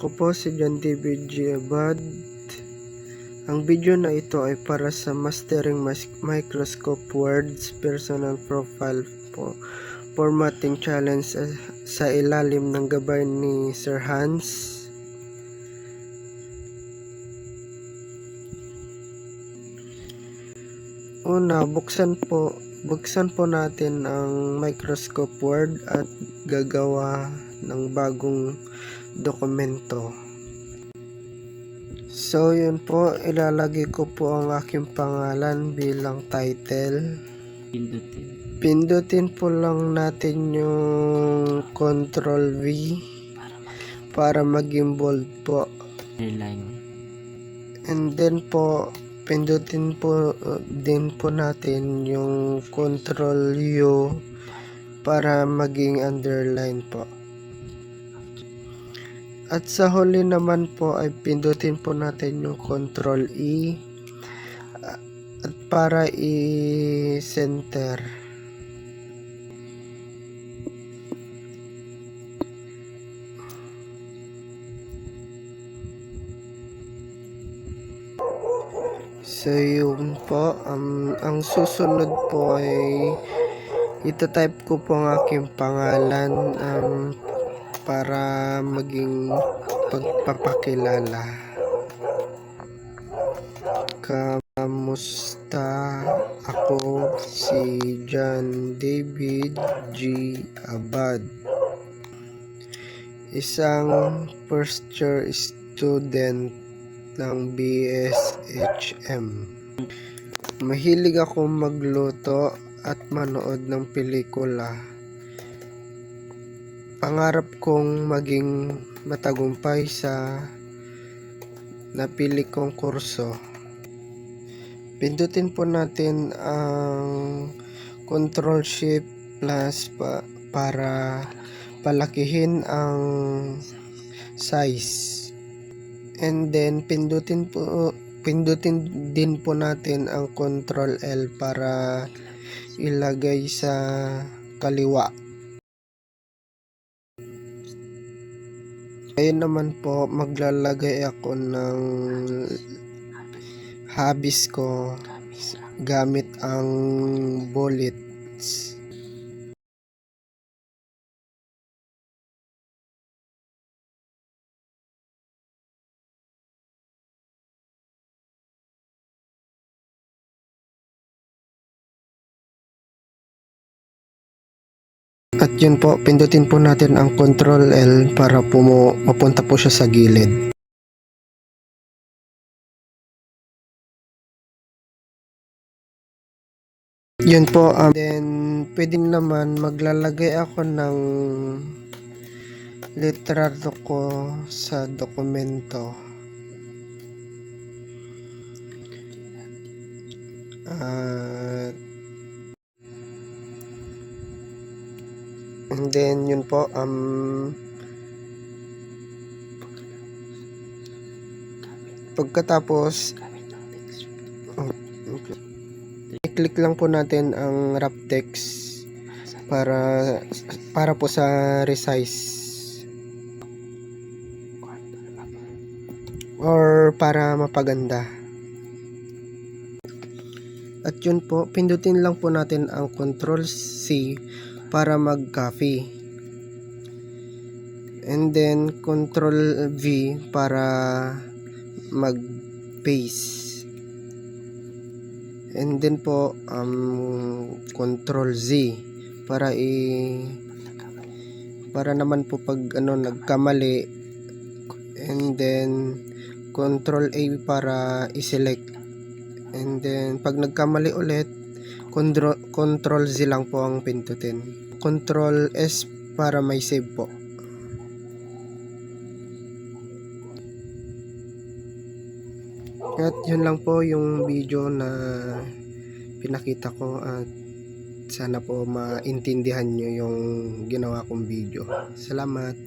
Ako po si John David G. Abad. Ang video na ito ay para sa Mastering Microsoft Word's Personal Profile po, Formatting Challenge sa ilalim ng gabay ni Sir Hans. Una, buksan po natin ang Microsoft Word at gagawa ng bagong dokumento. So yun po, ilalagay ko po ang aking pangalan bilang title. Pindutin po lang natin yung Ctrl V para maging bold po. And then po, pindutin po din po natin yung Ctrl U para maging underline po. At sa huli naman po ay pindutin po natin yung Ctrl E at para i-center. So yun po, ang susunod po ay ito-type ko po ang aking pangalan para maging pagpapakilala. Kamusta? Ako si John David G. Abad, isang first year student ng BSHM. Mahilig ako magluto at manood ng pelikula. Pangarap kong maging matagumpay sa napili kong kurso. Pindutin po natin ang Ctrl Shift plus para palakihin ang size. And then pindutin din po natin ang Ctrl L para ilagay sa kaliwa. Ngayon naman po, maglalagay ako ng habis ko gamit ang bullets. At yun po, pindutin po natin ang Ctrl L para po mapunta po siya sa gilid. Yun po, then pwede naman maglalagay ako ng litrato ko sa dokumento. And then yun po, pagkatapos i-click lang po natin ang wrap text para po sa resize or para mapaganda. At yun po, pindutin lang po natin ang Ctrl C para mag-copy. And then Ctrl V para mag-paste. And then po Ctrl Z para naman po pag nagkamali. And then Ctrl A para i-select. And then pag nagkamali ulit, Ctrl Z lang po ang pindutin. Ctrl S para may save po. At yun lang po yung video na pinakita ko at sana po maintindihan nyo yung ginawa kong video. Salamat!